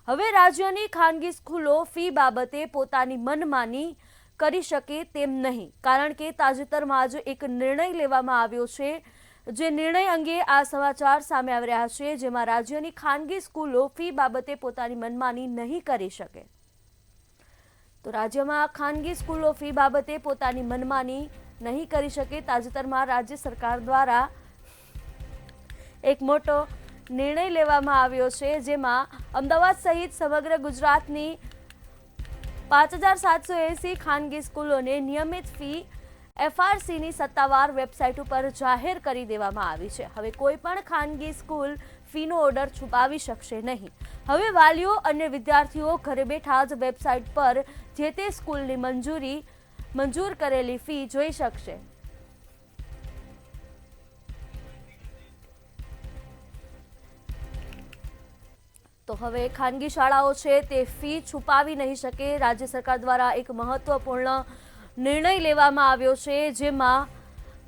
હવે રાજ્યની ખાનગી સ્કૂલો ફી બાબતે પોતાની મનમાની કરી શકે તેમ નહીં, કારણ કે તાજેતરમાં જ એક નિર્ણય લેવામાં આવ્યો છે, જે નિર્ણય અંગે આ સમાચાર સામે આવી રહ્યા છે, જેમાં રાજ્યની ખાનગી સ્કૂલો ફી બાબતે પોતાની મનમાની નહીં કરી શકે। તો રાજ્યમાં ખાનગી સ્કૂલો ફી બાબતે પોતાની મનમાની નહીં કરી શકે। તાજેતરમાં રાજ્ય સરકાર દ્વારા એક મોટો નિર્ણય લેવામાં આવ્યો છે, જેમાં અમદાવાદ સહિત સમગ્ર ગુજરાતની 5780 ખાનગી સ્કૂલોને નિયમિત ફી એફઆરસીની સત્તાવાર વેબસાઇટ ઉપર જાહેર કરી દેવામાં આવી છે। હવે કોઈ પણ ખાનગી સ્કૂલ ફીનો ઓર્ડર છુપાવી શકશે નહીં। હવે વાલીઓ અને વિદ્યાર્થીઓ ઘરે બેઠા જ વેબસાઇટ પર જે તે સ્કૂલની મંજૂર કરેલી ફી જોઈ શકશે। તો હવે ખાનગી શાળાઓ છે તે ફી છુપાવી નહીં શકે। રાજ્ય સરકાર દ્વારા એક મહત્વપૂર્ણ નિર્ણય લેવામાં આવ્યો છે, જેમાં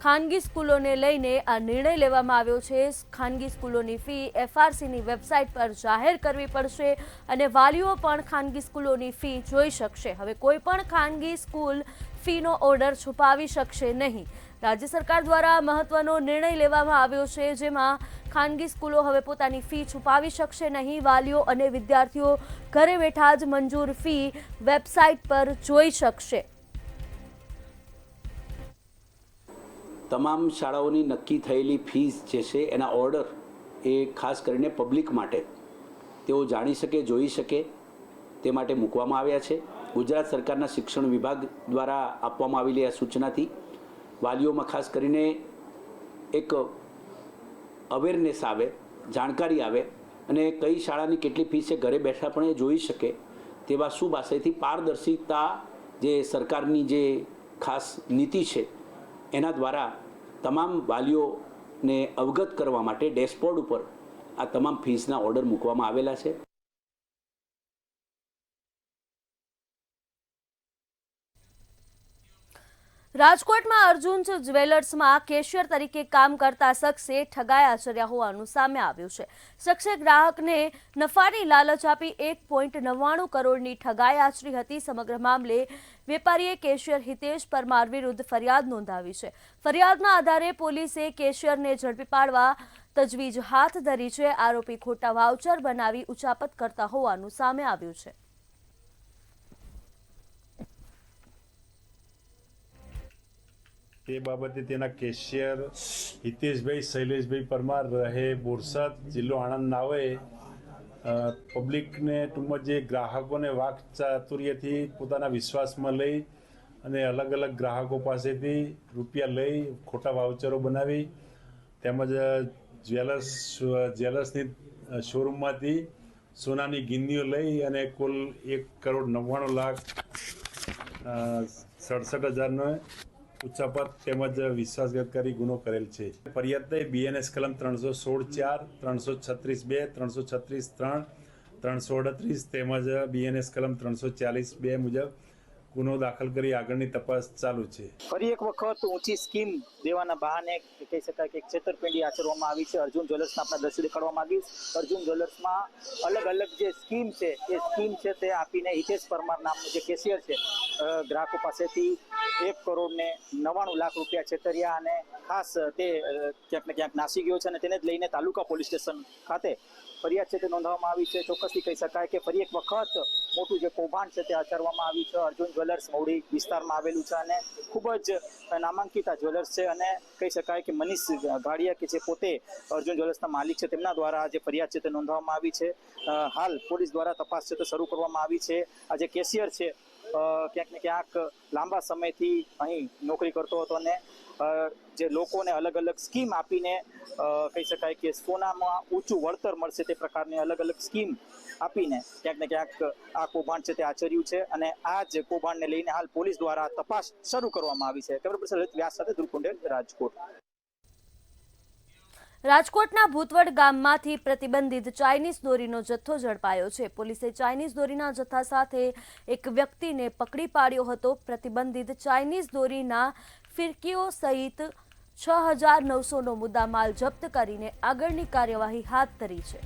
ખાનગી સ્કૂલોને લઈને આ નિર્ણય લેવામાં આવ્યો છે। ખાનગી સ્કૂલોની ફી એફઆરસીની વેબસાઇટ પર જાહેર કરવી પડશે અને વાલીઓ પણ ખાનગી સ્કૂલોની ફી જોઈ શકશે। હવે કોઈ પણ ખાનગી સ્કૂલ ફીનો ઓર્ડર છુપાવી શકશે નહીં। રાજ્ય સરકાર દ્વારા મહત્વનો નિર્ણય લેવામાં આવ્યો છે, જેમાં ખાનગી સ્કૂલો હવે પોતાની ફી છુપાવી શકશે નહીં। વાલીઓ અને વિદ્યાર્થીઓ ઘરે બેઠા જ મંજૂર ફી વેબસાઇટ પર જોઈ શકશે। તમામ શાળાઓની નક્કી થયેલી ફીસ જે છે એના ઓર્ડર એ ખાસ કરીને પબ્લિક માટે તેઓ જાણી શકે, જોઈ શકે તે માટે મૂકવામાં આવ્યા છે। ગુજરાત સરકારના શિક્ષણ વિભાગ દ્વારા આપવામાં આવેલી આ સૂચનાથી વાલીઓમાં ખાસ કરીને એક અવેરનેસ આવે, જાણકારી આવે અને કઈ શાળાની કેટલી ફીસ છે ઘરે બેઠા પણ એ જોઈ શકે તેવા શુભ આશયથી પારદર્શિતા જે સરકારની જે ખાસ નીતિ છે એના દ્વારા તમામ વાલીઓને અવગત કરવા માટે ડેશબોર્ડ ઉપર આ તમામ ફીસના ઓર્ડર મૂકવામાં આવેલા છે। રાજકોટમાં અર્જુન જ્વેલર્સમાં કેશિયર તરીકે કામ કરતા શખ્સે ઠગાઈ આચર્યા હોવાનું સામે આવ્યું છે। શખ્સે ગ્રાહકને નફાની લાલચ આપી 1.99 કરોડની ઠગાઈ આચરી હતી। સમગ્ર મામલે વેપારીએ કેશિયર હિતેશ પરમાર વિરુદ્ધ ફરિયાદ નોંધાવી છે। ફરિયાદના આધારે પોલીસે કેશિયરને ઝડપી પાડવા તજવીજ હાથ ધરી છે। આરોપી ખોટા વાઉચર બનાવી ઉચાપત કરતા હોવાનું સામે આવ્યું છે। તે બાબતે તેના કેશિયર હિતેશભાઈ શૈલેષભાઈ પરમાર રહે બોરસદ જિલ્લો આણંદ નાવે પબ્લિકને ટૂંકમાં જે ગ્રાહકોને વાક ચાતુર્યથી પોતાના વિશ્વાસમાં લઈ અને અલગ અલગ ગ્રાહકો પાસેથી રૂપિયા લઈ ખોટા વાઉચરો બનાવી તેમજ જ્વેલર્સની શોરૂમમાંથી સોનાની ગિન્નીઓ લઈ અને કુલ 1,99,67,000નો ઉચ્ચાપત તેમજ વિશ્વાસઘાત કરી ગુનો કરેલ છે। ફરિયાદને બીએનએસ કલમ 316(4), 336(2), 336(3), 338 તેમજ બીએનએસ કલમ 340(2) મુજબ ગુનો દાખલ કરી આગળની તપાસ ચાલુ છે। ફરી એક વખત ઊંચી સ્કીમ દેવાના બહાને કહી શકાય કે છેતરપિંડી આચરવામાં આવી છે। અર્જુન જ્વેલર્સના આપણે દ્રશ્ય દેખાડવા માંગીશ। અર્જુન જ્વેલર્સમાં અલગ અલગ જે સ્કીમ છે એ સ્કીમ છે તે આપીને હિતેશ પરમાર નામનો જે કેશિયર છે ગ્રાહકો પાસેથી 1,99,00,000 રૂપિયા છેતર્યા અને ખાસ તે ક્યાંક ને ક્યાંક નાસી ગયો છે અને તેને જ લઈને તાલુકા પોલીસ સ્ટેશન ખાતે ફરિયાદ છે તે નોંધવામાં આવી છે। ચોક્કસથી કહી શકાય કે ફરી એક વખત મોટું જે કૌભાંડ છે તે આચરવામાં આવ્યું છે। અર્જુન જ્વેલર્સ મવડી વિસ્તારમાં આવેલું છે અને ખૂબ જ નામાંકિત આ જ્વેલર્સ છે અને કહી શકાય કે મનીષ ગાડિયા કે જે પોતે અર્જુન જ્વેલર્સના માલિક છે તેમના દ્વારા જે ફરિયાદ છે તે નોંધવામાં આવી છે। હાલ પોલીસ દ્વારા તપાસ છે તે શરૂ કરવામાં આવી છે। આ જે કેશિયર છે ક્યાંક ને ક્યાંક લાંબા સમયથી અહીં નોકરી કરતો હતો અને જે લોકોને અલગ અલગ સ્કીમ આપીને કહી શકાય કે સોનામાં ઊંચું વળતર મળશે તે પ્રકારની અલગ અલગ સ્કીમ આપીને ક્યાંક ને ક્યાંક આ કૌભાંડ છે તે આચર્યું છે અને આ જ કૌભાંડને લઈને હાલ પોલીસ દ્વારા તપાસ શરૂ કરવામાં આવી છે। કેમેરા પર્સન લલિત વ્યાસ સાથે ધ્રુવ કુંડેલ, રાજકોટ। રાજકોટના ભૂતવડ ગામમાંથી પ્રતિબંધિત ચાઇનીઝ દોરીનો જથ્થો ઝડપાયો છે। પોલીસે ચાઇનીઝ દોરીના જથ્થા સાથે એક વ્યક્તિને પકડી પાડ્યો હતો। પ્રતિબંધિત ચાઇનીઝ દોરીના ફિરકીઓ સહિત 6,900નો મુદ્દામાલ જપ્ત કરીને આગળની કાર્યવાહી હાથ ધરી છે।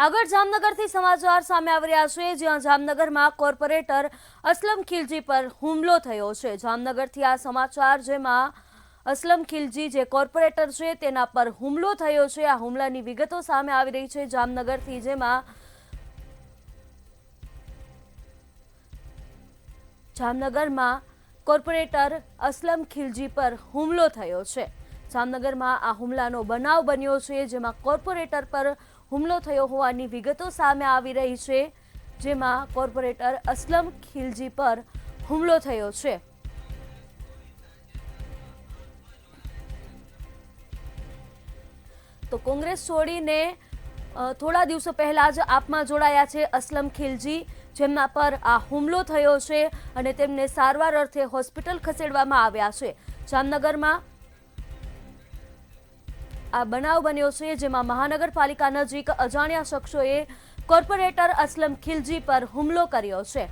આગળ જામનગરથી સમાચાર સામે આવી રહ્યા છે, જ્યાં જામનગરમાં કોર્પોરેટર અસલમ ખિલજી પર હુમલો થયો છે. જામનગરથી આ સમાચાર, જેમાં અસલમ ખિલજી જે કોર્પોરેટર છે તેના પર હુમલો થયો છે. આ હુમલાની વિગતો સામે આવી રહી છે જામનગરથી, જેમાં જામનગરમાં કોર્પોરેટર અસલમ ખિલજી પર હુમલો થયો છે. જામનગરમાં આ હુમલાનો બનાવ બન્યો છે, જેમાં કોર્પોરેટર પર હુમલો થયો હોવાની વિગતો સામે આવી રહી છે, જેમાં કોર્પોરેટર અસલમ ખિલજી પર હુમલો થયો છે. તો કોંગ્રેસ છોડીને થોડા દિવસો પહેલા જ આપમાં જોડાયા છે અસલમ ખિલજી, જેમના પર આ હુમલો થયો છે અને તેમને સારવાર અર્થે હોસ્પિટલ ખસેડવામાં આવ્યા છે. જામનગરમાં આ બનાવ બન્યો છે, જેમાં મહાનગરપાલિકા નજીક અજાણ્યા શખ્સોએ કોર્પોરેટર અસલમ ખિલજી પર હુમલો કર્યો છે.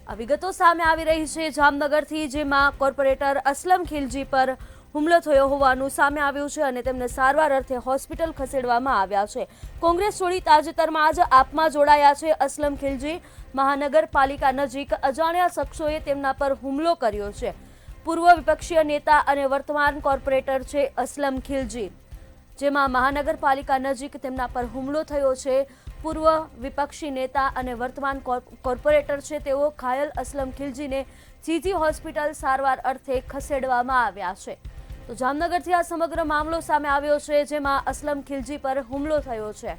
આ વિગતો સામે આવી રહી છે જામનગરથી, જેમાં કોર્પોરેટર અસલમ ખિલજી પર હુમલો થયો હોવાનું સામે આવ્યું છે અને તેમને સારવાર અર્થે હોસ્પિટલ ખસેડવામાં આવ્યા છે. કોંગ્રેસ છોડી તાજેતરમાં જ આપમાં જોડાયા છે અસલમ ખિલજી. મહાનગરપાલિકા નજીક અજાણ્યા શખ્સોએ તેમના પર હુમલો કર્યો છે. પૂર્વ વિપક્ષીય નેતા અને વર્તમાન કોર્પોરેટર છે અસલમ ખિલજી, જેમાં મહાનગરપાલિકા નજીક તેમના પર હુમલો થયો છે. પૂર્વ વિપક્ષી નેતા અને વર્તમાન કોર્પોરેટર છે તેઓ ઘાયલ અસલમ ખિલજીને જીજી હોસ્પિટલ સારવાર અર્થે ખસેડવામાં આવ્યા છે. તો જામનગરથી આ સમગ્ર મામલો સામે આવ્યો છે, જેમાં અસલમ ખિલજી પર હુમલો થયો છે.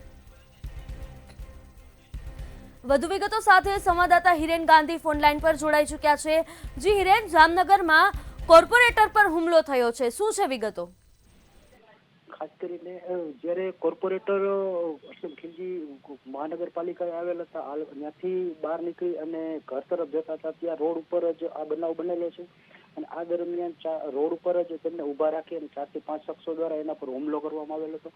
વધુ વિગતો સાથે સંવાદદાતા હિરેન ગાંધી ફોનલાઈન પર જોડાઈ ચૂક્યા છે. જી હિરેન, જામનગરમાં કોર્પોરેટર પર હુમલો થયો છે, શું છે વિગતો? ખાસ કરીને જ્યારે કોર્પોરેટર અસલમ ખિલજી મહાનગરપાલિકાએ આવેલા હતા, હાલ ત્યાંથી બહાર નીકળી અને ઘર તરફ જતા હતા, ત્યાં રોડ ઉપર જ આ બનાવ બનેલો છે. અને આ દરમિયાન રોડ ઉપર જ તેમને ઊભા રાખી અને 4 થી 5 શખ્સો દ્વારા એના પર હુમલો કરવામાં આવેલો હતો.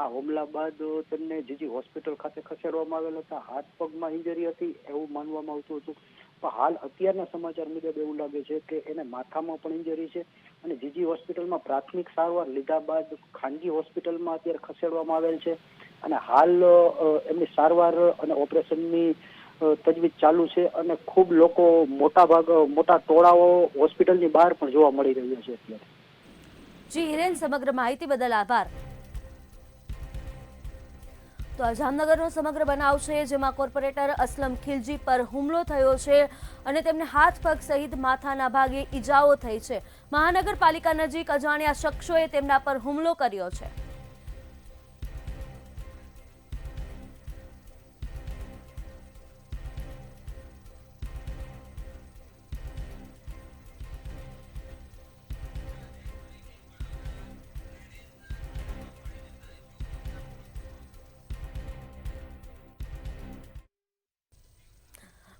આ હુમલા બાદ તેમને જીજી હોસ્પિટલ ખાતે ખસેડવામાં આવેલા હતા. હાથ પગમાં ઇન્જરી હતી એવું માનવામાં આવતું હતું, પણ હાલ અત્યારના સમાચાર મુજબ એવું લાગે છે કે એને માથામાં પણ ઇન્જરી છે અને જીજી હોસ્પિટલમાં પ્રાથમિક સારવાર લીધા બાદ ખાનગી હોસ્પિટલમાં અત્યારે ખસેડવામાં આવેલ છે અને હાલ એમની સારવાર અને ઓપરેશનની તજવીજ ચાલુ છે અને ખૂબ લોકો મોટા ટોળાઓ હોસ્પિટલની બહાર પણ જોવા મળી રહ્યા છે અત્યારે. જી હિરેન, સમગ્ર માહિતી બદલ આભાર. તો આ જામનગરનો સમગ્ર બનાવ છે, જેમાં કોર્પોરેટર અસલમ ખિલજી પર હુમલો થયો છે અને તેમને હાથ પગ સહિત માથાના ભાગે ઈજાઓ થઈ છે. મહાનગરપાલિકા નજીક અજાણ્યા શખ્સોએ તેમના પર હુમલો કર્યો છે.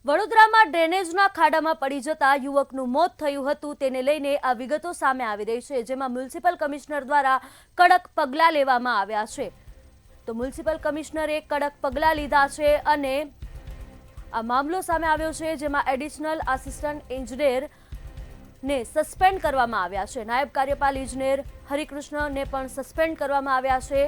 વડોદરામાં ડ્રેનેજના ખાડામાં પડી જતા યુવકનું મોત થયું હતું, તેને લઈને આ વિગતો સામે આવી રહી છે, જેમાં મ્યુનિસિપલ કમિશનર દ્વારા કડક પગલાં લેવામાં આવ્યા છે. તો મ્યુનિસિપલ કમિશનરે કડક પગલાં લીધા છે અને આ મામલો સામે આવ્યો છે, જેમાં એડિશનલ આસિસ્ટન્ટ એન્જિનિયરને સસ્પેન્ડ કરવામાં આવ્યા છે. નાયબ કાર્યપાલ ઇજનેર હરિકૃષ્ણને પણ સસ્પેન્ડ કરવામાં આવ્યા છે.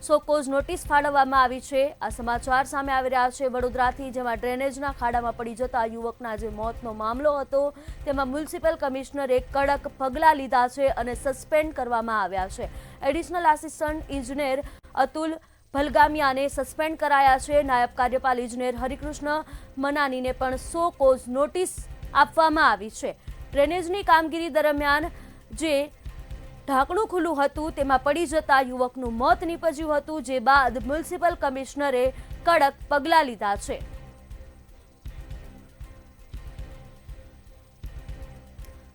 સોકોઝ નોટિસ ફાળવવામાં આવી છે. આ સમાચાર સામે આવી રહ્યા છે વડોદરાથી, જેમાં ડ્રેનેજના ખાડામાં પડી જતા યુવકના જે મોતનો મામલો હતો તેમાં મ્યુનિસિપલ કમિશનરે કડક પગલાં લીધા છે અને સસ્પેન્ડ કરવામાં આવ્યા છે. એડિશનલ આસિસ્ટન્ટ ઇજનેર અતુલ ભલગામિયાને સસ્પેન્ડ કરાયા છે. નાયબ કાર્યપાલ ઇજનેર હરિકૃષ્ણ મનાનીને પણ સોકોઝ નોટિસ આપવામાં આવી છે. ડ્રેનેજની કામગીરી દરમિયાન જે ઢાંકણું ખુલ્લું હતું તેમાં પડી જતા યુવકનું મોત નીપજ્યું હતું, જે બાદ મ્યુનિસિપલ કમિશનરે કડક પગલાં લીધા છે.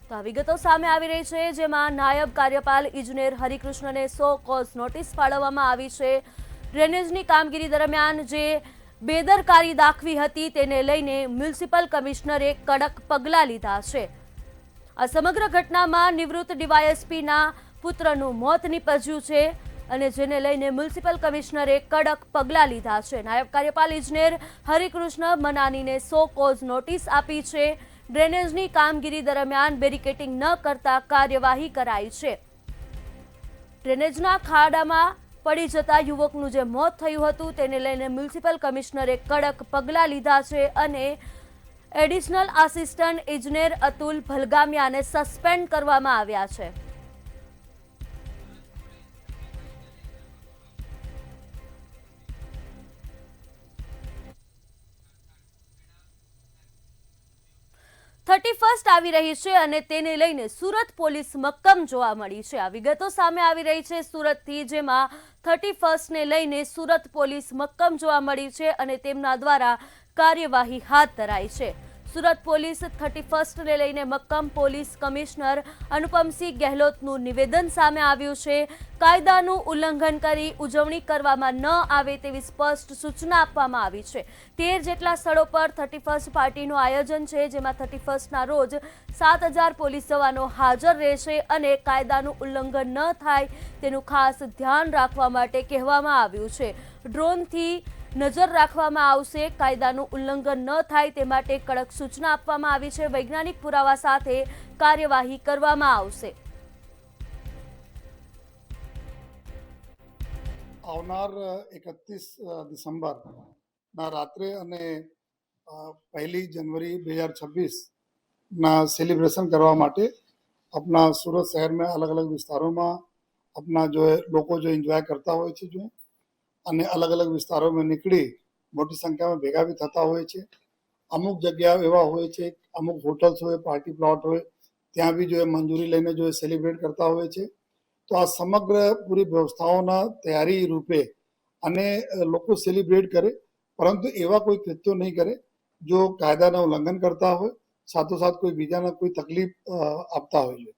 તો આ વિગતો સામે આવી રહી છે, જેમાં નાયબ કાર્યપાલ ઇજનેર હરિકૃષ્ણને સોકોઝ નોટિસ ફાળવવામાં આવી છે. ડ્રેનેજની કામગીરી દરમિયાન જે બેદરકારી દાખવી હતી તેને લઈને મ્યુનિસિપલ કમિશનરે કડક પગલાં લીધા છે. આ સમગ્ર ઘટનામાં નિવૃત્ત ડીવાયએસપીના પુત્રનું મોત નીપજ્યું છે અને જેને લઈને મ્યુનિસિપલ કમિશનરે કડક પગલાં લીધા છે. નાયબ કાર્યપાલ ઇજનેર હરિકૃષ્ણ મનાનીને સોકોઝ નોટિસ આપી છે. ડ્રેનેજની કામગીરી દરમિયાન બેરિકેટિંગ ન કરતા કાર્યવાહી કરાઈ છે. ડ્રેનેજના ખાડામાં પડી જતા યુવકનું જે મોત થયું હતું તેને લઈને મ્યુનિસિપલ કમિશનરે કડક પગલાં લીધા છે અને એડિશનલ આસિસ્ટન્ટ ઇજનેર અતુલ ભલગામિયાને સસ્પેન્ડ કરવામાં આવ્યા છે. ફર્સ્ટ આવી રહી છે અને તેને લઈને સુરત પોલીસ મક્કમ જોવા મળી છે. આ વિગતો સામે આવી રહી છે સુરતથી, જેમાં 31ને લઈને સુરત પોલીસ મક્કમ જોવા મળી છે અને તેમના દ્વારા કાર્યવાહી હાથ ધરાઈ છે. સુરત પોલીસ 31ને લઈને મક્કમ. પોલીસ કમિશનર અનુપમસિંહ ગેહલોતનું નિવેદન સામે આવ્યું છે. કાયદાનું ઉલ્લંઘન કરી ઉજવણી કરવામાં ન આવે તેવી સ્પષ્ટ સૂચના આપવામાં આવી છે. 13 જેટલા સ્થળો પર 31 પાર્ટીનું આયોજન છે, જેમાં 31ના રોજ 7000 પોલીસ જવાનો હાજર રહેશે અને કાયદાનું ઉલ્લંઘન ન થાય તેનું ખાસ ધ્યાન રાખવા માટે કહેવામાં આવ્યું છે. ડ્રોનથી નજર રાખવામાં આવશે. કાયદાનું ઉલ્લંઘન ન થાય તે માટે કડક સૂચના આપવામાં આવી છે. વૈજ્ઞાનિક પુરાવા સાથે કાર્યવાહી કરવામાં આવશે. આવનાર 31 ડિસેમ્બરના રાત્રે અને 1 જનવરી 2026ના સેલિબ્રેશન કરવા માટે अपना सूरत शहर में अलग अलग विस्तारों में अपना जो है लोग जो एंजॉय करता હોય છે जो અને अलग अलग विस्तारों में નીકળી મોટી સંખ્યામાં ભેગા બી થતા હોય છે. અમુક જગ્યાઓ એવા હોય છે, અમુક હોટલ્સ હોય, પાર્ટી પ્લોટ હોય, ત્યાં બી જો મંજૂરી લઈને જો સેલિબ્રેટ કરતા હોય છે. તો આ સમગ્ર પૂરી વ્યવસ્થાઓના તૈયારી રૂપે અને લોકો સેલિબ્રેટ કરે, પરંતુ એવા કોઈ કૃત્યો નહીં કરે જો કાયદાના ઉલ્લંઘન કરતા હોય, સાથોસાથ કોઈ બીજાને કોઈ તકલીફ આપતા હોય.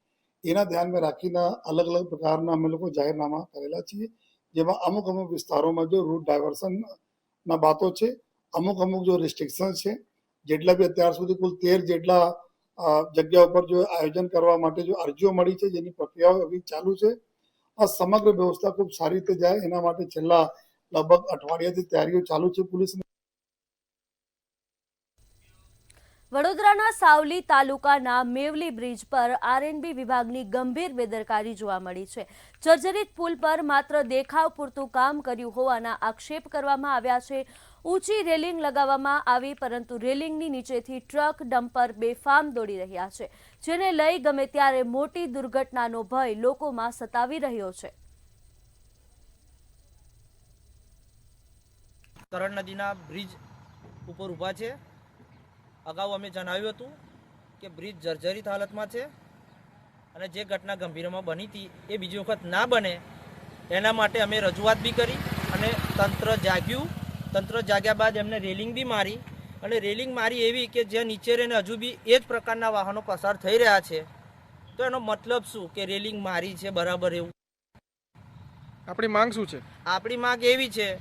એના ધ્યાનમાં રાખીને અલગ અલગ પ્રકારના અમે લોકો જાહેરનામા કરેલા છીએ, જેમાં અમુક અમુક વિસ્તારોમાં જો રૂટ ડાયવર્સનના બાતો છે, અમુક જો રિસ્ટ્રિક્શન છે. જેટલા બી અત્યાર સુધી કુલ 13 જેટલા જગ્યા ઉપર જો આયોજન કરવા માટે જો અરજીઓ મળી છે, જેની પ્રક્રિયાઓ હવે ચાલુ છે. આ સમગ્ર વ્યવસ્થા ખૂબ સારી રીતે જાય એના માટે છેલ્લા લગભગ અઠવાડિયાથી તૈયારીઓ ચાલુ છે પોલીસની. વડોદરાના સાવલી તાલુકાના મેવલી બ્રિજ પર આરએનબી વિભાગની ગંભીર બેદરકારી જોવા મળી છે. જર્જરિત પુલ પર માત્ર દેખાવ પૂરતું કામ કર્યું હોવાના આક્ષેપ કરવામાં આવ્યા છે. ઊંચી રેલિંગ લગાવવામાં આવી, પરંતુ રેલિંગની નીચેથી ટ્રક ડમ્પર બેફામ દોડી રહ્યા છે, જેને લઈ ગમે ત્યારે મોટી દુર્ઘટનાનો ભય લોકોમાં સતાવી રહ્યો છે. કરણ નદીના બ્રિજ ઉપર ઊભા છે. અગાઉ અમે જણાવ્યું હતું કે બ્રિજ જર્જરિત હાલતમાં છે અને જે ઘટના ગંભીરમાં બની હતી એ બીજી વખત ના બને એના માટે અમે રજૂઆત બી કરી અને તંત્ર જાગ્યું. તંત્ર જાગ્યા બાદ એમને રેલિંગ બી મારી અને રેલિંગ મારી એવી કે જ્યાં નીચે રહીને હજુ બી એ જ પ્રકારના વાહનો પસાર થઈ રહ્યા છે. તો એનો મતલબ શું કે રેલિંગ મારી છે બરાબર એવું? આપણી માંગ શું છે? આપણી માંગ એવી છે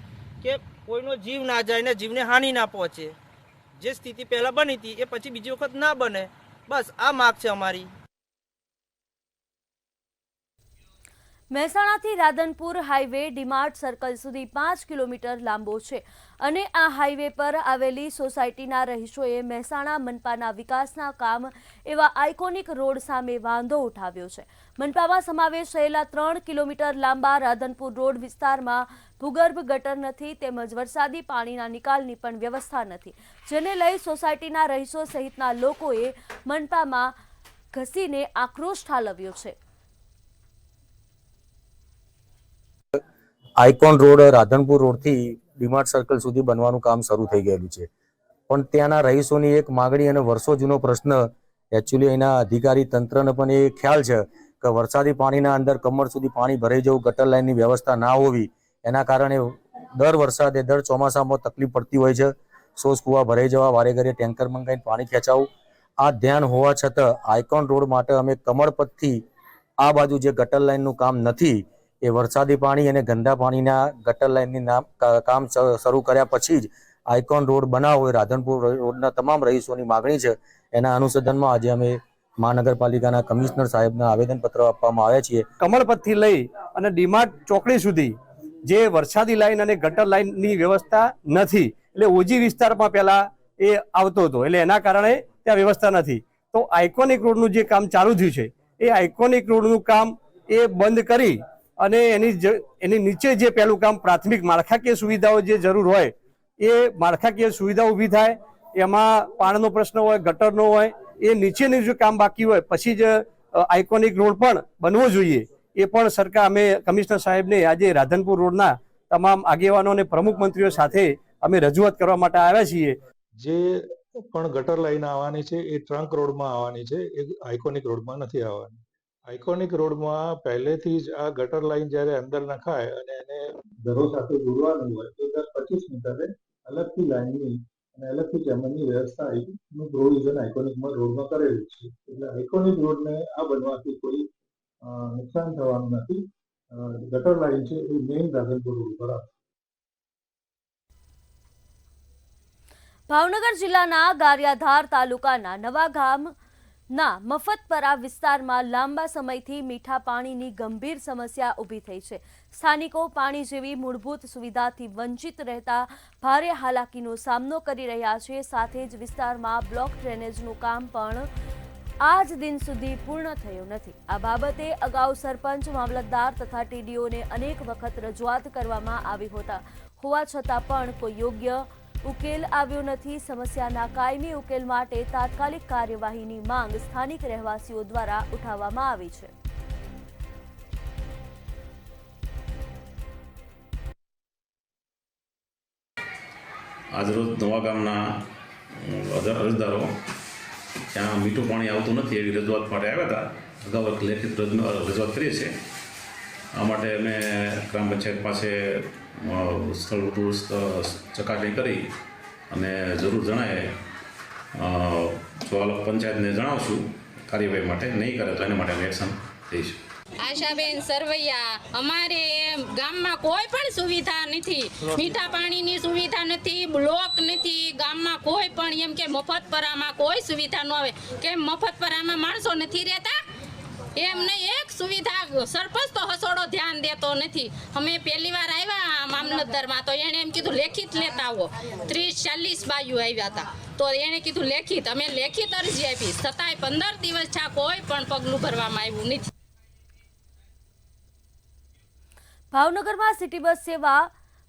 કે કોઈનો જીવ ના જાય ને જીવને હાનિ ના પહોંચે. જે સ્થિતિ પહેલા બની હતી એ પછી બીજી વખત ના બને, બસ આ માંગ છે અમારી. મહેસાણાથી રાધનપુર હાઈવે ડીમાર્ટ સર્કલ સુધી 5 કિલોમીટર લાંબો છે અને આ હાઈવે પર આવેલી સોસાયટીના રહીશોએ મહેસાણા મનપાના વિકાસના કામ એવા આઇકોનિક રોડ સામે વાંધો ઉઠાવ્યો છે. મનપામાં સમાવેશ થયેલા 3 કિલોમીટર લાંબા રાધનપુર રોડ વિસ્તારમાં ભૂગર્ભ ગટર નથી, તેમજ વરસાદી પાણીના નિકાલની પણ વ્યવસ્થા નથી, જેને લઈ સોસાયટીના રહીશો સહિતના લોકોએ મનપામાં ઘસીને આક્રોશ ઠાલવ્યો છે. આઇકોન રોડ રાધનપુર રોડથી ડીમાર્ટ સર્કલ સુધી બનવાનું કામ શરૂ થઈ ગયેલું છે, પણ ત્યાંના રહીશોની એક માગણી અને વર્ષો જૂનો પ્રશ્ન, એકચ્યુઅલી એના અધિકારી તંત્રને પણ એ ખ્યાલ છે કે વરસાદી પાણીના અંદર કમર સુધી પાણી ભરાઈ જવું, ગટર લાઇનની વ્યવસ્થા ના હોવી, એના કારણે દર વરસાદે દર ચોમાસામાં તકલીફ પડતી હોય છે. સોસ કુવા ભરાઈ જવા, વારે ઘરે ટેન્કર મંગાવીને પાણી ખેંચાવું. આ ધ્યાન હોવા છતાં આઇકોન રોડ માટે અમે કમરપથથી આ બાજુ જે ગટર લાઇનનું કામ નથી એ વરસાદી પાણી અને ગંદા પાણીના ગટર લાઇનની કામ શરૂ કર્યા પછી જ આઇકોન રોડ બનાવવો એ રાધનપુર રોડના તમામ રહીશોની માગણી છે. એના અનુસંધાનમાં આજે અમે મહાનગરપાલિકાના કમિશનર સાહેબના આવેદનપત્ર આપવામાં આવ્યા છીએ. કમળપથથી લઈ અને ડીમાર્ટ ચોકડી સુધી જે વરસાદી લાઈન અને ગટર લાઈનની વ્યવસ્થા નથી, એટલે ઓજી વિસ્તારમાં પહેલા એ આવતો હતો, એટલે એના કારણે ત્યાં વ્યવસ્થા નથી. તો આઇકોનિક રોડનું જે કામ ચાલુ થયું છે એ આઇકોનિક રોડનું કામ એ બંધ કરી અને એની નીચે જે પહેલું કામ પ્રાથમિક માળખાકીય સુવિધાઓ જે જરૂર હોય એ માળખાકીય સુવિધા ઊભી થાય, એમાં પાણીનો પ્રશ્ન હોય, ગટરનો હોય, એ નીચેનું જે કામ બાકી હોય પછી જ આઇકોનિક રોડ પણ બનવો જોઈએ. એ પણ સરકાર, અમે કમિશનર સાહેબને આજે રાધનપુર રોડના તમામ આગેવાનો અને પ્રમુખ મંત્રીઓ સાથે અમે રજૂઆત કરવા માટે આવ્યા છીએ. જે પણ ગટર લાઈન આવવાની છે એ ટ્રંક રોડમાં આવવાની છે, એ આઇકોનિક રોડમાં નથી આવવાની. આઇકોનિક રોડમાં પહેલેથી જ આ ગટર લાઈન જ્યારે અંદર નખાય અને એને ઘરો સાથે જોડવાનું હોય તો દર 25 મીટરે અલગથી લાઈનની અને અલગથી ચેમ્બરની વ્યવસ્થા નું પ્રોવિઝન આઇકોનિકમાં રોડમાં કરેલું છે. એટલે આઇકોનિક રોડને આ બનવાથી કોઈ નુકસાન થવાનું નથી. ગટર લાઈન છે એ મેઇન રાધનપુર રોડ પર આવે. ભાવનગર જિલ્લાના ગારિયાધાર તાલુકાના નવાગામના મફતપરા વિસ્તારમાં લાંબા સમયથી મીઠા પાણીની ગંભીર સમસ્યા ઊભી થઈ છે. સ્થાનિકો પાણી જેવી મૂળભૂત સુવિધાથી વંચિત રહેતા ભારે હાલાકીનો સામનો કરી રહ્યા છે. સાથે જ વિસ્તારમાં બ્લોક ડ્રેનેજનું કામ પણ આજ દિન સુધી પૂર્ણ થયું નથી. આ બાબતે અગાઉ સરપંચ, મામલતદાર તથા ટીડીઓને અનેક વખત રજૂઆત કરવામાં આવી હોવા છતાં પણ કોઈ યોગ્ય ઉકેલ આવ્યો નથી. સમસ્યાના કાયમી ઉકેલ માટે તાત્કાલિક કાર્યવાહીની માંગ સ્થાનિક રહેવાસીઓ દ્વારા ઉઠાવવામાં આવી છે. આજરોજ નવાગામના અરજદારો ત્યાં મીઠું પાણી આવતું નથી એવી રજૂઆત માટે આવ્યા હતા. અગાઉ એક લેખિત રજૂઆત કરીએ છીએ. આ માટે અમે ગ્રામ પંચાયત પાસે સ્થળ ચકાસણી કરી અને જરૂર જણાય જો પંચાયતને જણાવશું કાર્યવાહી માટે. નહીં કરે તો એના માટે અમે એક્શન લઈશું. આશાબેન સરવૈયા, અમારે ગામમાં કોઈ પણ સુવિધા નથી. મીઠા પાણીની સુવિધા નથી, બ્લોક નથી, ગામમાં કોઈ પણ એમ કે મફતપરામાં કોઈ સુવિધા ન આવે. કેમ મફતપરામાં માણસો નથી રહેતા? એમ નહીં, એક સુવિધા સરપંચ તો હસોડો ધ્યાન દેતો નથી. અમે પહેલી વાર આવ્યા મામલતદારમાં તો એણે એમ કીધું લેખિત લેતા આવો. 30-40 બાયું આવ્યા હતા તો એણે કીધું લેખિત. અમે લેખિત અરજી આપી, છતાંય 15 દિવસ થયા કોઈ પણ પગલું ભરવામાં આવ્યું નથી. ભાવનગરમાં સિટી બસ સેવા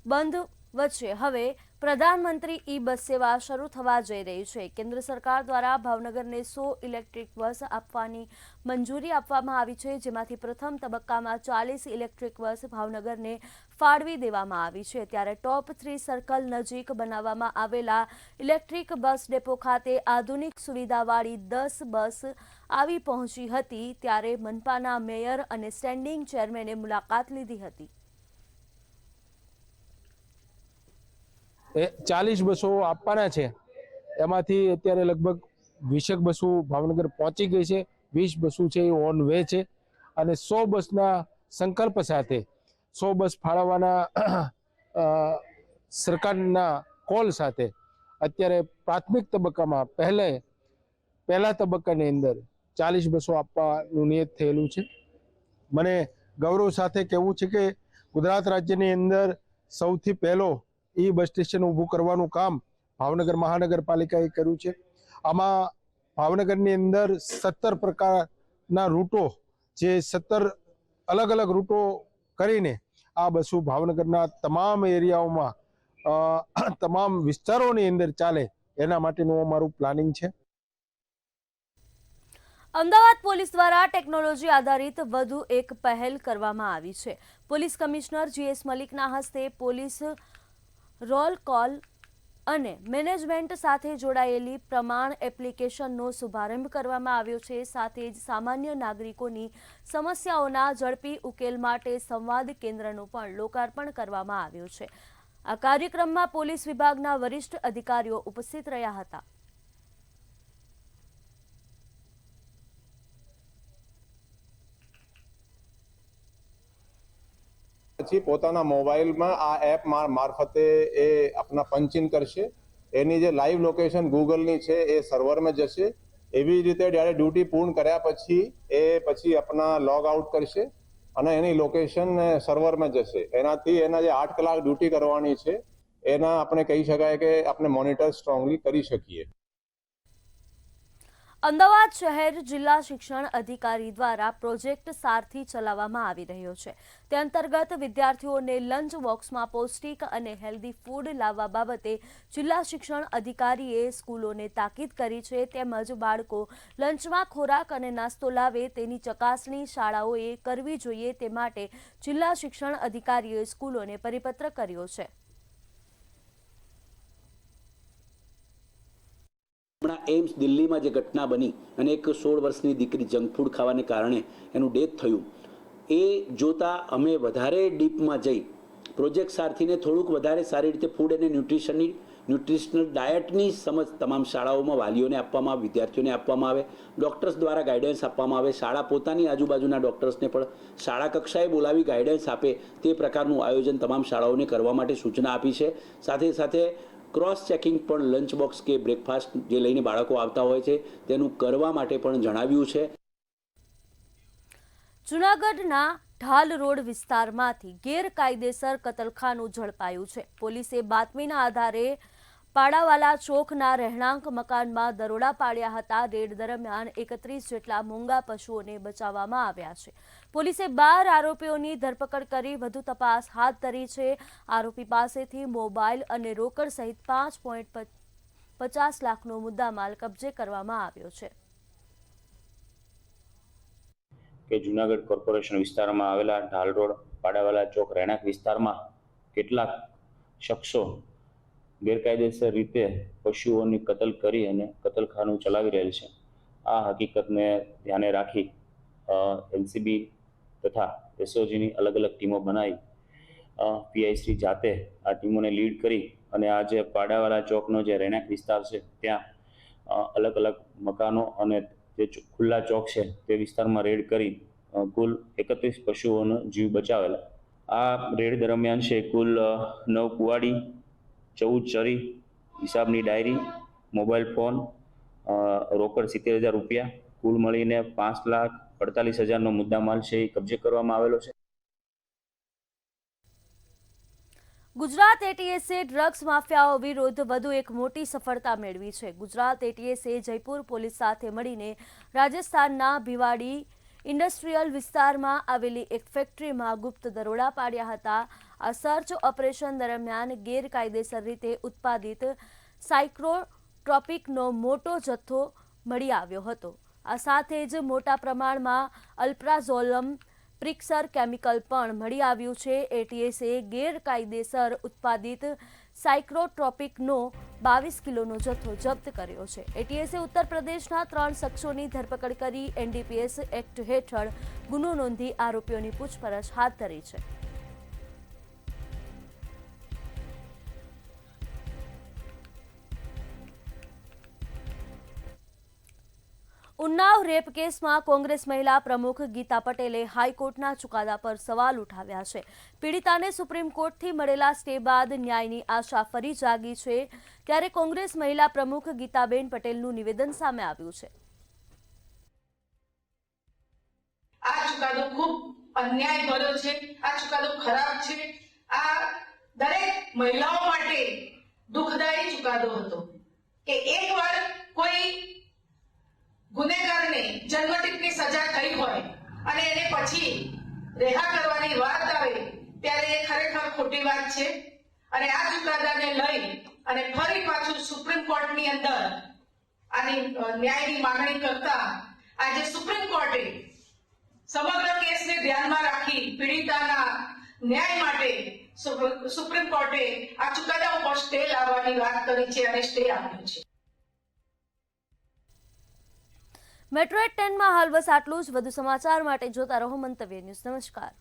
બંધ વચ્ચે હવે પ્રધાનમંત્રી ઈ બસ સેવા શરૂ થવા જઈ રહી છે. કેન્દ્ર સરકાર દ્વારા ભાવનગરને 100 ઇલેક્ટ્રિક બસ આપવાની મંજૂરી આપવામાં આવી છે, જેમાંથી પ્રથમ તબક્કામાં 40 ઇલેક્ટ્રિક બસ ભાવનગરને ફાળવી દેવામાં આવી છે. ત્યારે ટોપ 3 સર્કલ નજીક બનાવવામાં આવેલા ઇલેક્ટ્રિક બસ ડેપો ખાતે આધુનિક સુવિધાવાળી 10 બસ આવી પહોંચી હતી. ત્યારે મનપાના મેયર અને સ્ટેન્ડિંગ ચેરમેને મુલાકાત લીધી હતી. 40 બસો આપવાના છે, એમાંથી અત્યારે લગભગ 20 બસો ભાવનગર પહોંચી ગઈ છે, 20 બસો છે એ ઓન વે છે અને 100 બસના સંકલ્પ સાથે 100 બસ ફાળવવાના સરકારના કોલ સાથે અત્યારે પ્રાથમિક તબક્કામાં પહેલા તબક્કાની અંદર 40 બસો આપવાનું નિયત થયેલું છે. મને ગૌરવ સાથે કહેવું છે કે ગુજરાત રાજ્યની અંદર સૌથી પહેલો ઈ બસ સ્ટેશન ઊભું કરવાનું કામ ભાવનગર મહાનગરપાલિકાએ કર્યું છે. આમાં ભાવનગરની અંદર 17 પ્રકારના રૂટો, જે 17 અલગ અલગ રૂટો કરીને આ બસો ભાવનગરના તમામ એરિયાઓમાં તમામ વિસ્તારોની અંદર ચાલે એના માટેનું અમારું પ્લાનિંગ છે. અમદાવાદ પોલીસ દ્વારા ટેકનોલોજી આધારિત વધુ એક પહેલ કરવામાં આવી છે. પોલીસ કમિશનર GS મલિકના હસ્તે પોલીસ રોલ કોલ અને મેનેજમેન્ટ સાથે જોડાયેલી પ્રમાણ એપ્લિકેશનનો શુભારંભ કરવામાં આવ્યો છે. સાથે જ સામાન્ય નાગરિકોની સમસ્યાઓના ઝડપી ઉકેલ માટે સંવાદ કેન્દ્રનું પણ લોકાર્પણ કરવામાં આવ્યું છે. આ કાર્યક્રમમાં પોલીસ વિભાગના વરિષ્ઠ અધિકારીઓ ઉપસ્થિત રહ્યા હતા. પછી પોતાના મોબાઈલમાં આ એપ મારફતે એ આપના પંચિંગ કરશે. એની જે લાઈવ લોકેશન ગૂગલની છે એ સર્વરમાં જશે. એવી રીતે જ્યારે ડ્યુટી પૂર્ણ કર્યા પછી એ આપના લોગ આઉટ કરશે અને એની લોકેશન સર્વરમાં જશે. એનાથી એના જે 8 કલાક ડ્યુટી કરવાની છે એના આપણે કહી શકાય કે આપણે મોનિટર સ્ટ્રોંગલી કરી શકીએ. અમદાવાદ શહેર જિલ્લા શિક્ષણ અધિકારી દ્વારા પ્રોજેક્ટ સારથી ચલાવવામાં આવી રહ્યો છે. તે અંતર્ગત વિદ્યાર્થીઓને લંચ બોક્સમાં પૌષ્ટિક અને હેલ્ધી ફૂડ લાવવા બાબતે જિલ્લા શિક્ષણ અધિકારીએ સ્કૂલોને તાકીદ કરી છે. તેમજ બાળકો લંચમાં ખોરાક અને નાસ્તો લાવે તેની ચકાસણી શાળાઓએ કરવી જોઈએ તે માટે જિલ્લા શિક્ષણ અધિકારીએ સ્કૂલોને પરિપત્ર કર્યો છે. હમણાં એમ્સ દિલ્હીમાં જે ઘટના બની અને એક 16 વર્ષની દીકરી જંક ફૂડ ખાવાને કારણે એનું ડેથ થયું, એ જોતા અમે વધારે ડીપમાં જઈ પ્રોજેક્ટ સારથીને થોડુંક વધારે સારી રીતે ફૂડ અને ન્યુટ્રિશનલ ડાયટની સમજ તમામ શાળાઓમાં વાલીઓને આપવામાં આવે, વિદ્યાર્થીઓને આપવામાં આવે, ડૉક્ટર્સ દ્વારા ગાઈડન્સ આપવામાં આવે, શાળા પોતાની આજુબાજુના ડૉક્ટર્સને પણ શાળા કક્ષાએ બોલાવી ગાઈડન્સ આપે તે પ્રકારનું આયોજન તમામ શાળાઓને કરવા માટે સૂચના આપી છે. સાથે સાથે ક્રોસ ચેકિંગ પણ લંચ બોક્સ કે બ્રેકફાસ્ટ જે લઈને બાળકો આવતા હોય છે તેનું કરવા માટે પણ જણાવ્યું છે. જૂનાગઢના ઢાલ રોડ વિસ્તારમાંથી ગેરકાયદેસર કતલખાનું ઝડપાયું છે. પોલીસે બાતમીના આધારે પાડાવાલા ચોકના રહેણાંક મકાનમાં દરોડા પાડ્યા હતા. રેડ દરમિયાન 31 જેટલા મૂંગા પશુઓને બચાવવામાં આવ્યા છે. પોલીસે 12 આરોપીઓની ધરપકડ કરી વધુ તપાસ હાથ ધરી છે. આરોપી પાસેથી મોબાઈલ અને રોકડ સહિત 5.50 લાખનો મુદ્દામાલ કબજે કરવામાં આવ્યો છે. કે જૂનાગઢ કોર્પોરેશન વિસ્તારમાં આવેલા ઢાલ રોડ પાડાવાલા ચોક રહેણાંક વિસ્તારમાં કેટલાક શખ્સો ગેરકાયદેસર રીતે પશુઓની કતલ કરી અને કતલખાનું ચલાવી રહેલ છે. આ હકીકતને ધ્યાને રાખી એલસીબી તથા એસઓજીની અલગ અલગ ટીમો બનાવી પીઆઈ શ્રી જાતે આ ટીમોને લીડ કરી અને આ જે પાડાવાલા ચોકનો જે રહેણાંક વિસ્તાર છે ત્યાં અલગ અલગ મકાનો અને જે ખુલ્લા ચોક છે તે વિસ્તારમાં રેડ કરી કુલ 31 પશુઓનો જીવ બચાવેલા. આ રેડ દરમિયાન છે કુલ 9 કુવાડી, 14 ચરી, હિસાબની ડાયરી, મોબાઈલ ફોન, રોકડ 70,000 રૂપિયા, કુલ મળીને 5,48,000નો મુદ્દામાલ છે એ કબજે કરવામાં આવેલો છે. ગુજરાત એટીએસે ડ્રગ્સ માફિયાઓ વિરુદ્ધ વધુ એક મોટી સફળતા મેળવી છે. ગુજરાત એટીએસે જયપુર પોલીસ સાથે મળીને રાજસ્થાનના ભિવાડી ઇન્ડસ્ટ્રીયલ વિસ્તારમાં આવેલી એક ફેક્ટરીમાં ગુપ્ત દરોડા પાડ્યા હતા. આ સર્ચ ઓપરેશન દરમિયાન ગેરકાયદેસર રીતે ઉત્પાદિત સાયક્લોટ્રોપિકનો મોટો જથ્થો મળી આવ્યો હતો. આ સાથે જ મોટા પ્રમાણમાં અલ્પ્રાઝોલમ પ્રિક્સર કેમિકલ પણ મળી આવ્યું છે. એટીએસે ગેરકાયદેસર ઉત્પાદિત સાયક્લોટ્રોપિકનો 22 કિલોનો જથ્થો જપ્ત કર્યો છે. એટીએસે ઉત્તર પ્રદેશના 3 શખ્સોની ધરપકડ કરી એનડીપીએસ એક્ટ હેઠળ ગુનો નોંધી આરોપીઓની પૂછપરછ હાથ ધરી છે. ઉન્નાવ રેપ કેસમાં કોંગ્રેસ મહિલા પ્રમુખ ગીતા પટેલે હાઈકોર્ટના ચુકાદા પર સવાલ ઉઠાવ્યા છે. પીડિતાને સુપ્રીમ કોર્ટથી મળેલા સ્ટે બાદ ન્યાયની આશા ફરી જાગી છે. ત્યારે કોંગ્રેસ મહિલા પ્રમુખ ગીતાબેન પટેલનું નિવેદન સામે આવ્યું છે. આ ચુકાદો ખૂબ અન્યાય ભર્યો છે. આ ચુકાદો ખરાબ છે. આ દરેક મહિલાઓ માટે દુઃખદાયી ચુકાદો હતો કે એકવાર કોઈ ગુનેગારને જન્મટીપની સજા થઈ હોય અને એને પછી રહ્યા કરવાની વાત આવે ત્યારે એ ખરેખર ખોટી વાત છે. અને આ ચુકાદાને લઈ અને ફરી પાછું સુપ્રીમ કોર્ટની અંદર આની ન્યાયની માંગણી કરતા આજે સુપ્રીમ કોર્ટે સમગ્ર કેસને ધ્યાનમાં રાખી પીડિતાના ન્યાય માટે સુપ્રીમ કોર્ટે આ ચુકાદા ઉપર સ્ટે લાવવાની વાત કરી છે અને સ્ટે આપ્યો છે. મેટ્રો 10માં હાલ બસ આટલું જ. વધુ સમાચાર માટે જોતા રહો મંતવ્ય ન્યૂઝ. નમસ્કાર.